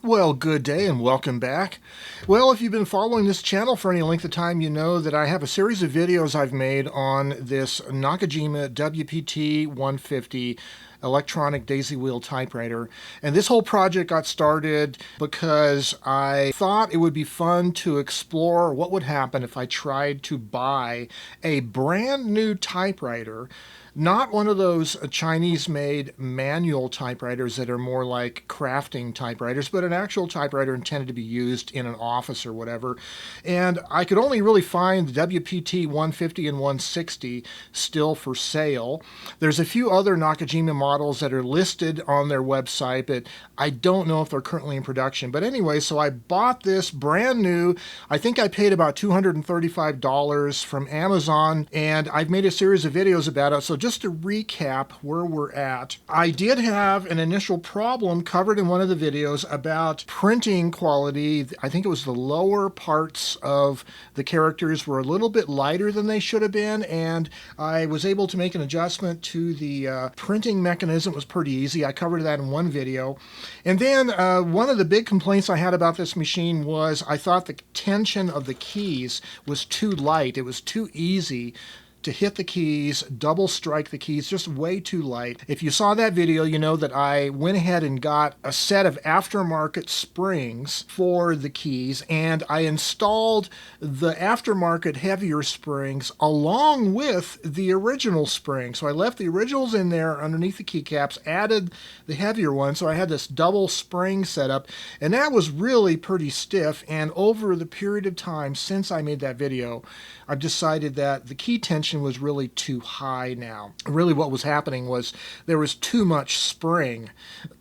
Well, good day and welcome back. Well, if you've been following this channel for any length of time, you know that I have a series of videos I've made on this Nakajima WPT-150 electronic daisywheel typewriter. And this whole project got started because I thought it would be fun to explore what would happen if I tried to buy a brand new typewriter. Not one of those Chinese-made manual typewriters that are more like crafting typewriters, but an actual typewriter intended to be used in an office or whatever. And I could only really find the WPT 150 and 160 still for sale. There's a few other Nakajima models that are listed on their website, but I don't know if they're currently in production. But anyway, so I bought this brand new. I think I paid about $235 from Amazon, and I've made a series of videos about it. So just to recap where we're at, I did have an initial problem covered in one of the videos about printing quality. I think it was the lower parts of the characters were a little bit lighter than they should have been, and I was able to make an adjustment to the printing mechanism. It was pretty easy. I covered that in one video. And then one of the big complaints I had about this machine was I thought the tension of the keys was too light. It was too easy to hit the keys, double strike the keys, just way too light. If you saw that video, you know that I went ahead and got a set of aftermarket springs for the keys, and I installed the aftermarket heavier springs along with the original springs. So I left the originals in there underneath the keycaps, added the heavier ones, so I had this double spring setup, and that was really pretty stiff. And over the period of time since I made that video, I've decided that the key tension was really too high now. Really what was happening was there was too much spring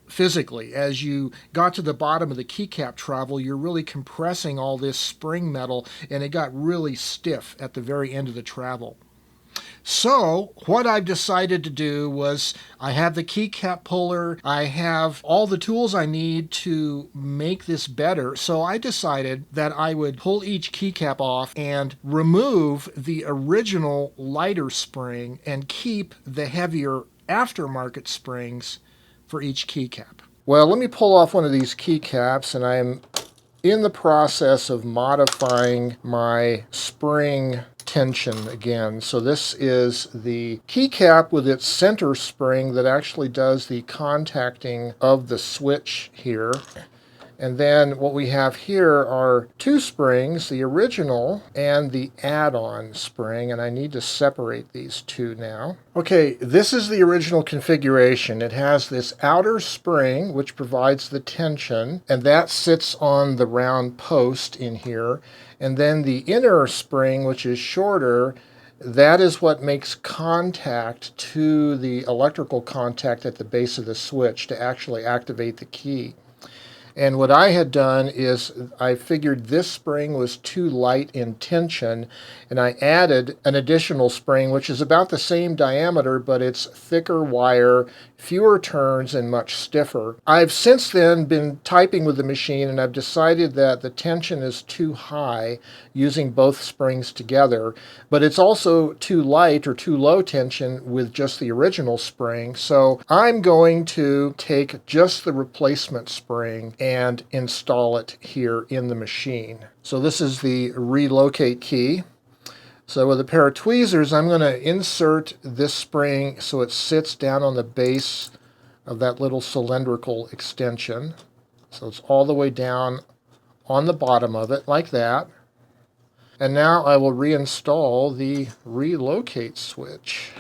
physically. As you got to the bottom of the keycap travel, you're really compressing all this spring metal, and it got really stiff at the very end of the travel. So what I've decided to do was I have the keycap puller, I have all the tools I need to make this better. So I decided that I would pull each keycap off and remove the original lighter spring and keep the heavier aftermarket springs for each keycap. Well, let me pull off one of these keycaps, and I'm in the process of modifying my spring tension again. So this is the keycap with its center spring that actually does the contacting of the switch here. And then what we have here are two springs, the original and the add-on spring, and I need to separate these two now. Okay, this is the original configuration. It has this outer spring, which provides the tension, and that sits on the round post in here. And then the inner spring, which is shorter, that is what makes contact to the electrical contact at the base of the switch to actually activate the key. And what I had done is I figured this spring was too light in tension, and I added an additional spring, which is about the same diameter, but it's thicker wire, fewer turns, and much stiffer. I've since then been typing with the machine, and I've decided that the tension is too high using both springs together, but it's also too light or too low tension with just the original spring. So I'm going to take just the replacement spring and install it here in the machine. So this is the relocate key. So with a pair of tweezers, I'm going to insert this spring so it sits down on the base of that little cylindrical extension. So it's all the way down on the bottom of it, like that. And now I will reinstall the relocate switch.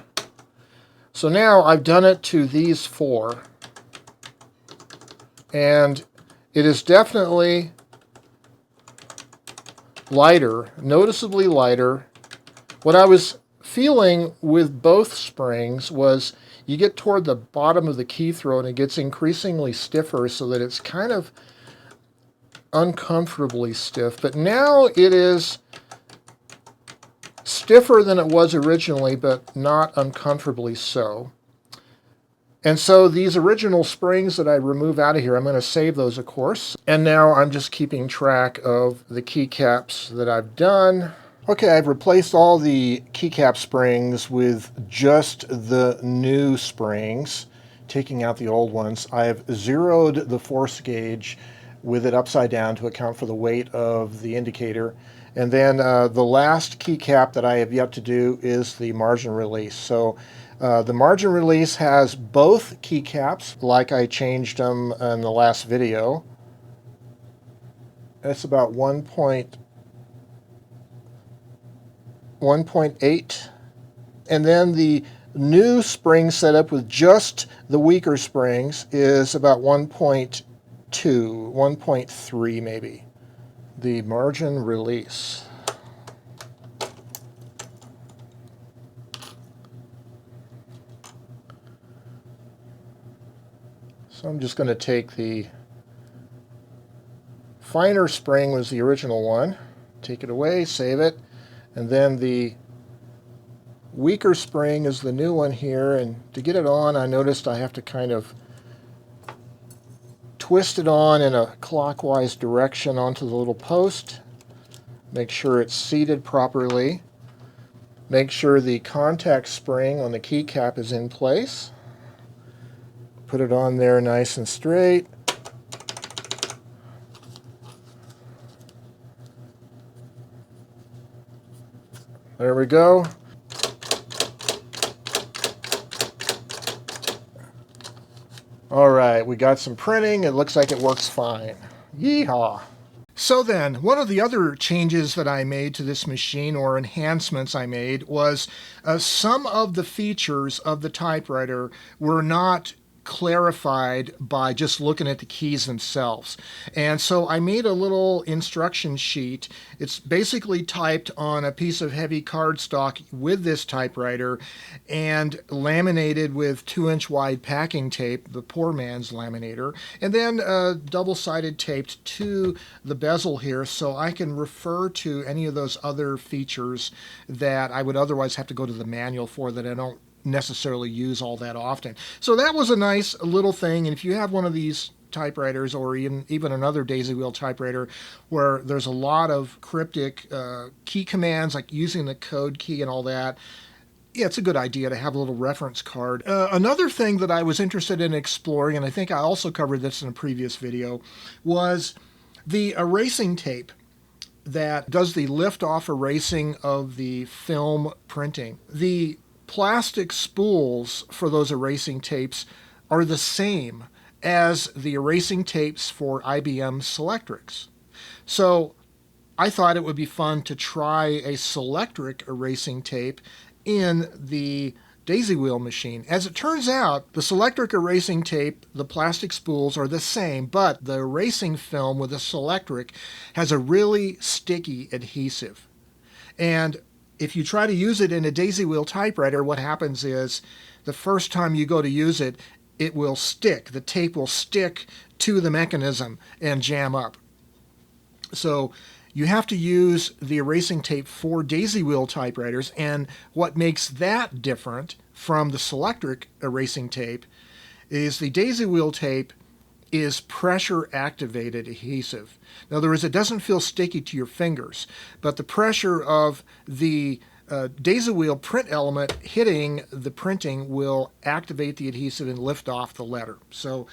So now I've done it to these four. And it is definitely lighter, noticeably lighter. What I was feeling with both springs was you get toward the bottom of the key throw and it gets increasingly stiffer so that it's kind of uncomfortably stiff. But now it is stiffer than it was originally, but not uncomfortably so. And so these original springs that I remove out of here, I'm going to save those, of course. And now I'm just keeping track of the keycaps that I've done. Okay, I've replaced all the keycap springs with just the new springs, taking out the old ones. I have zeroed the force gauge with it upside down to account for the weight of the indicator. And then the last keycap that I have yet to do is the margin release. So the margin release has both keycaps, like I changed them in the last video. It's about 1.8. And then the new spring setup with just the weaker springs is about 1.2, 1.3 maybe. The margin release. So I'm just going to take the finer spring was the original one, take it away, save it, and then the weaker spring is the new one here, and to get it on I noticed I have to kind of twist it on in a clockwise direction onto the little post. Make sure it's seated properly. Make sure the contact spring on the keycap is in place. Put it on there nice and straight. There we go. All right, we got some printing. It looks like it works fine. Yeehaw! So then, one of the other changes that I made to this machine, or enhancements I made, was some of the features of the typewriter were not clarified by just looking at the keys themselves. And so I made a little instruction sheet. It's basically typed on a piece of heavy cardstock with this typewriter and laminated with 2-inch wide packing tape, the poor man's laminator, and then double-sided taped to the bezel here so I can refer to any of those other features that I would otherwise have to go to the manual for that I don't necessarily use all that often. So that was a nice little thing, and if you have one of these typewriters or even another daisywheel typewriter where there's a lot of cryptic key commands like using the code key and all that, yeah, it's a good idea to have a little reference card. Another thing that I was interested in exploring, and I think I also covered this in a previous video, was the erasing tape that does the lift-off erasing of the film printing. The plastic spools for those erasing tapes are the same as the erasing tapes for IBM Selectrics. So I thought it would be fun to try a Selectric erasing tape in the daisywheel machine. As it turns out, the Selectric erasing tape, the plastic spools are the same, but the erasing film with the Selectric has a really sticky adhesive. And if you try to use it in a daisywheel typewriter, what happens is the first time you go to use it, it will stick. The tape will stick to the mechanism and jam up. So you have to use the erasing tape for daisywheel typewriters, and what makes that different from the Selectric erasing tape is the daisywheel tape is pressure activated adhesive. In other words, it doesn't feel sticky to your fingers, but the pressure of the daisywheel print element hitting the printing will activate the adhesive and lift off the letter. So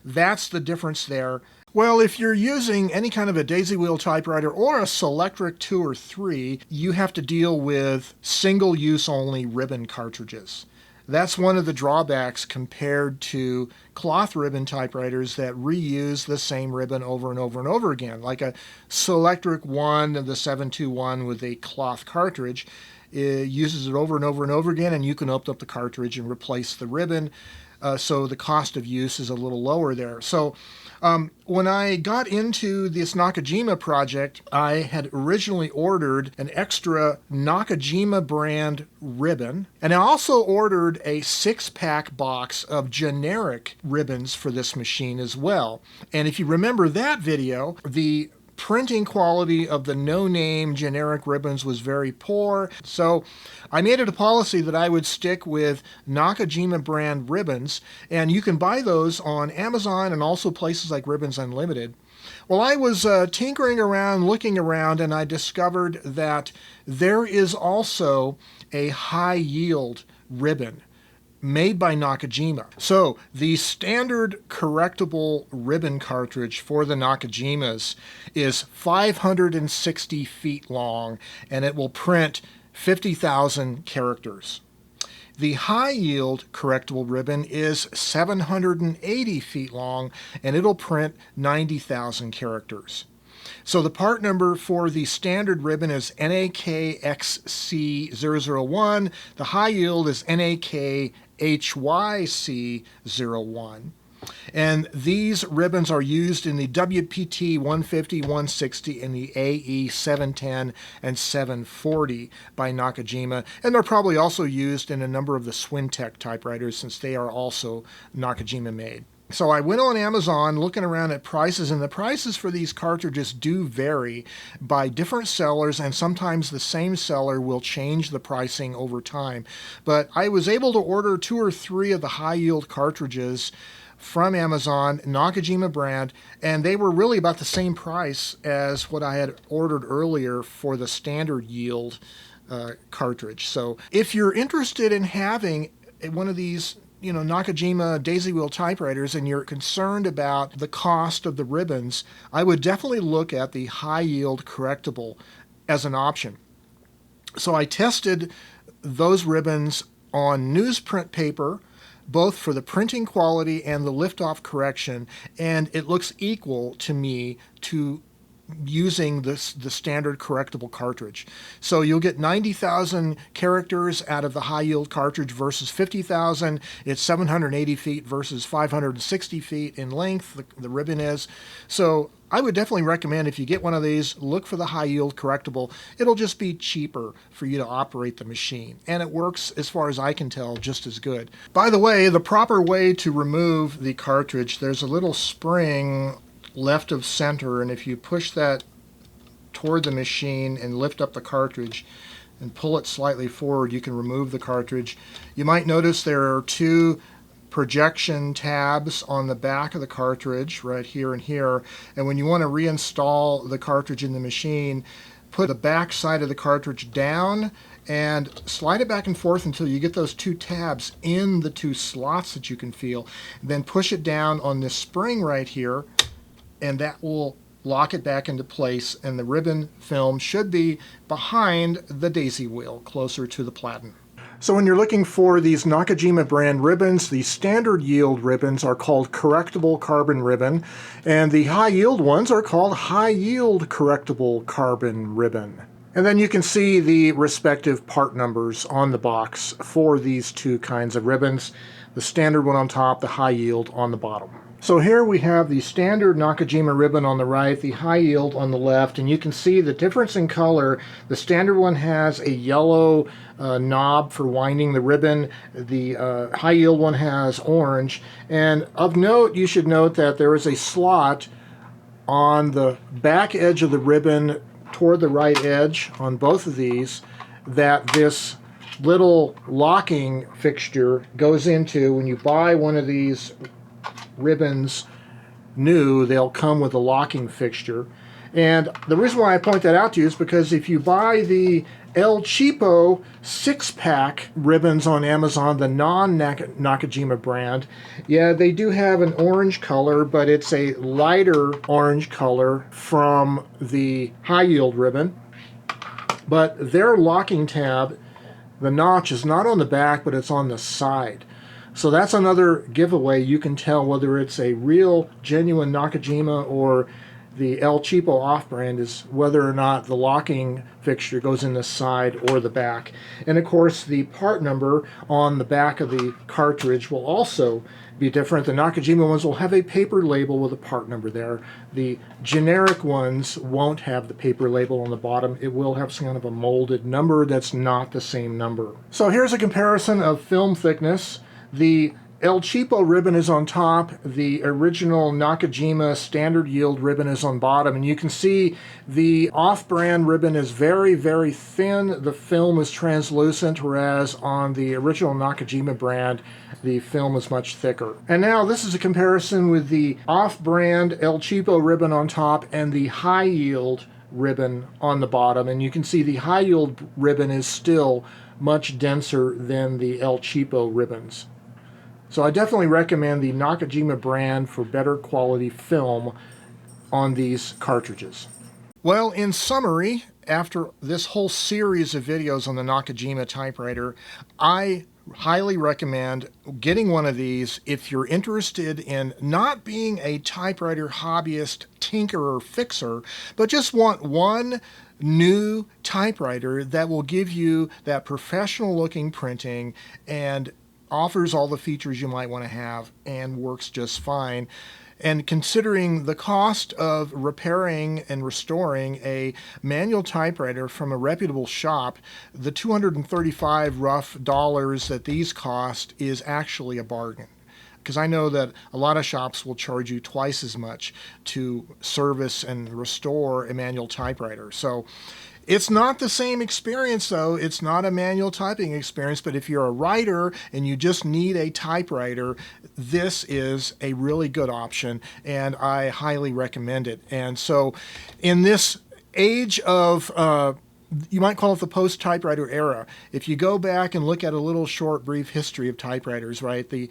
that's the difference there. Well, if you're using any kind of a daisywheel typewriter or a Selectric 2 or 3, you have to deal with single-use only ribbon cartridges. That's one of the drawbacks compared to cloth ribbon typewriters that reuse the same ribbon over and over and over again. Like a Selectric 1, the 721 with a cloth cartridge, it uses it over and over and over again, and you can open up the cartridge and replace the ribbon. So the cost of use is a little lower there. So when I got into this Nakajima project, I had originally ordered an extra Nakajima brand ribbon, and I also ordered a 6-pack box of generic ribbons for this machine as well. And if you remember that video, the printing quality of the no-name generic ribbons was very poor. So I made it a policy that I would stick with Nakajima brand ribbons, and you can buy those on Amazon and also places like Ribbons Unlimited. Well, I was tinkering around, looking around, and I discovered that there is also a high-yield ribbon made by Nakajima. So the standard correctable ribbon cartridge for the Nakajimas is 560 feet long, and it will print 50,000 characters. The high-yield correctable ribbon is 780 feet long, and it'll print 90,000 characters. So the part number for the standard ribbon is NAKXC001. The high yield is NAKHYC01. And these ribbons are used in the WPT-150, 160, and the AE 710 and 740 by Nakajima. And they're probably also used in a number of the Swintech typewriters, since they are also Nakajima made. So I went on Amazon looking around at prices, and the prices for these cartridges do vary by different sellers, and sometimes the same seller will change the pricing over time. But I was able to order 2 or 3 of the high-yield cartridges from Amazon, Nakajima brand, and they were really about the same price as what I had ordered earlier for the standard yield cartridge. So if you're interested in having one of these Nakajima daisywheel typewriters and you're concerned about the cost of the ribbons, I would definitely look at the high yield correctable as an option. So I tested those ribbons on newsprint paper, both for the printing quality and the lift-off correction, and it looks equal to me to using the standard correctable cartridge. So you'll get 90,000 characters out of the high yield cartridge versus 50,000. It's 780 feet versus 560 feet in length, the ribbon is. So I would definitely recommend, if you get one of these, look for the high yield correctable. It'll just be cheaper for you to operate the machine. And it works, as far as I can tell, just as good. By the way, the proper way to remove the cartridge, there's a little spring left of center, and if you push that toward the machine and lift up the cartridge and pull it slightly forward, you can remove the cartridge. You might notice there are 2 projection tabs on the back of the cartridge, right here and here, and when you want to reinstall the cartridge in the machine, put the back side of the cartridge down and slide it back and forth until you get those 2 tabs in the 2 slots that you can feel. Then push it down on this spring right here, and that will lock it back into place, and the ribbon film should be behind the daisy wheel, closer to the platen. So when you're looking for these Nakajima brand ribbons, the standard yield ribbons are called correctable carbon ribbon, and the high yield ones are called high yield correctable carbon ribbon. And then you can see the respective part numbers on the box for these 2 kinds of ribbons, the standard one on top, the high yield on the bottom. So here we have the standard Nakajima ribbon on the right, the high yield on the left, and you can see the difference in color. The standard one has a yellow knob for winding the ribbon. The high yield one has orange. And of note, you should note that there is a slot on the back edge of the ribbon toward the right edge on both of these that this little locking fixture goes into. When you buy one of these ribbons new, they'll come with a locking fixture. And the reason why I point that out to you is because if you buy the El Cheapo 6-pack ribbons on Amazon, the non-Nakajima brand, yeah, they do have an orange color, but it's a lighter orange color from the high yield ribbon. But their locking tab, the notch is not on the back, but it's on the side. So that's another giveaway. You can tell whether it's a real, genuine Nakajima or the El Cheapo off-brand, is whether or not the locking fixture goes in the side or the back. And of course, the part number on the back of the cartridge will also be different. The Nakajima ones will have a paper label with a part number there. The generic ones won't have the paper label on the bottom. It will have some kind of a molded number that's not the same number. So here's a comparison of film thickness. The El Cheapo ribbon is on top, the original Nakajima standard yield ribbon is on bottom, and you can see the off-brand ribbon is very, very thin. The film is translucent, whereas on the original Nakajima brand, the film is much thicker. And now this is a comparison with the off-brand El Cheapo ribbon on top and the high yield ribbon on the bottom, and you can see the high yield ribbon is still much denser than the El Cheapo ribbons. So I definitely recommend the Nakajima brand for better quality film on these cartridges. Well, in summary, after this whole series of videos on the Nakajima typewriter, I highly recommend getting one of these if you're interested in not being a typewriter hobbyist, tinkerer, fixer, but just want one new typewriter that will give you that professional looking printing and offers all the features you might want to have and works just fine. And considering the cost of repairing and restoring a manual typewriter from a reputable shop, the $235 rough dollars that these cost is actually a bargain. Because I know that a lot of shops will charge you twice as much to service and restore a manual typewriter. So it's not the same experience, though. It's not a manual typing experience, but if you're a writer and you just need a typewriter, this is a really good option, and I highly recommend it. And so in this age of you might call it the post-typewriter era. If you go back and look at a little short, brief history of typewriters, right? The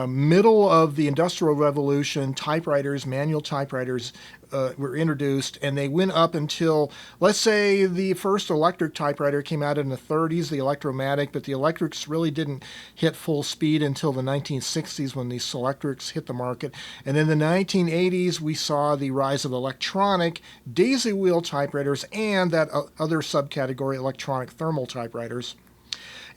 middle of the Industrial Revolution, typewriters, manual typewriters were introduced, and they went up until, let's say, the first electric typewriter came out in the 30s, the Electromatic, but the electrics really didn't hit full speed until the 1960s when the Selectrics hit the market. And in the 1980s, we saw the rise of electronic daisywheel typewriters and that other subcategory, electronic thermal typewriters.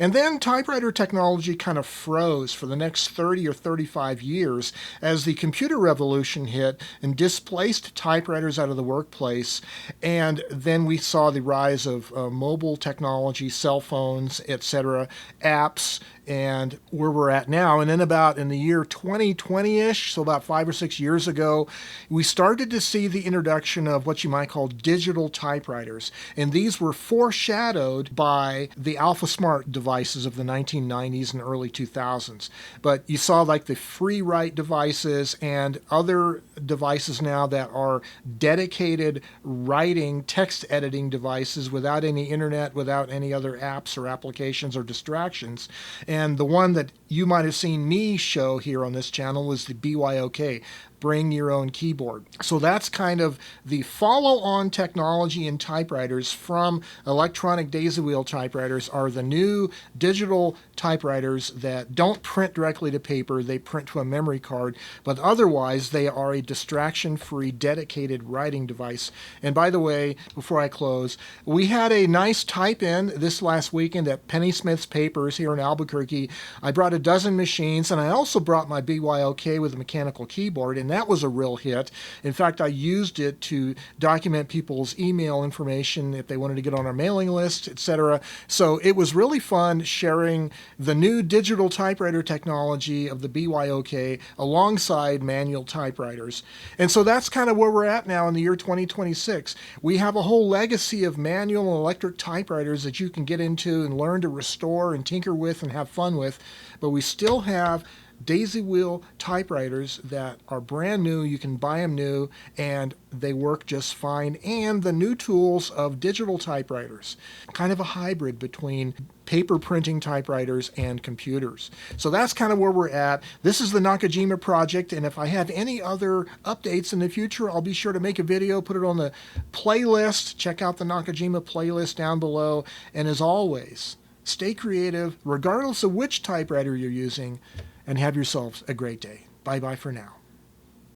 And then typewriter technology kind of froze for the next 30 or 35 years as the computer revolution hit and displaced typewriters out of the workplace. And then we saw the rise of mobile technology, cell phones, etc., apps, and where we're at now. And then about in the year 2020-ish, so about 5 or 6 years ago, we started to see the introduction of what you might call digital typewriters. And these were foreshadowed by the Alpha Smart devices of the 1990s and early 2000s. But you saw like the free write devices and other devices now that are dedicated writing, text editing devices without any internet, without any other apps or applications or distractions. And the one that you might have seen me show here on this channel was the BYOK, Bring Your Own Keyboard. So that's kind of the follow-on technology in typewriters from electronic daisywheel typewriters are the new digital typewriters that don't print directly to paper, they print to a memory card, but otherwise they are a distraction-free, dedicated writing device. And by the way, before I close, we had a nice type-in this last weekend at Penny Smith's Papers here in Albuquerque. I brought a dozen machines, and I also brought my BYOK with a mechanical keyboard, and that was a real hit. In fact, I used it to document people's email information if they wanted to get on our mailing list, etc. So it was really fun sharing the new digital typewriter technology of the BYOK alongside manual typewriters. And so that's kind of where we're at now in the year 2026. We have a whole legacy of manual and electric typewriters that you can get into and learn to restore and tinker with and have fun with, but we still have daisywheel typewriters that are brand new. You can buy them new and they work just fine. And the new tools of digital typewriters, kind of a hybrid between paper printing typewriters and computers. So that's kind of where we're at. This is the Nakajima project, and if I have any other updates in the future, I'll be sure to make a video, put it on the playlist. Check out the Nakajima playlist down below. And as always, stay creative regardless of which typewriter you're using, and have yourselves a great day. Bye-bye for now.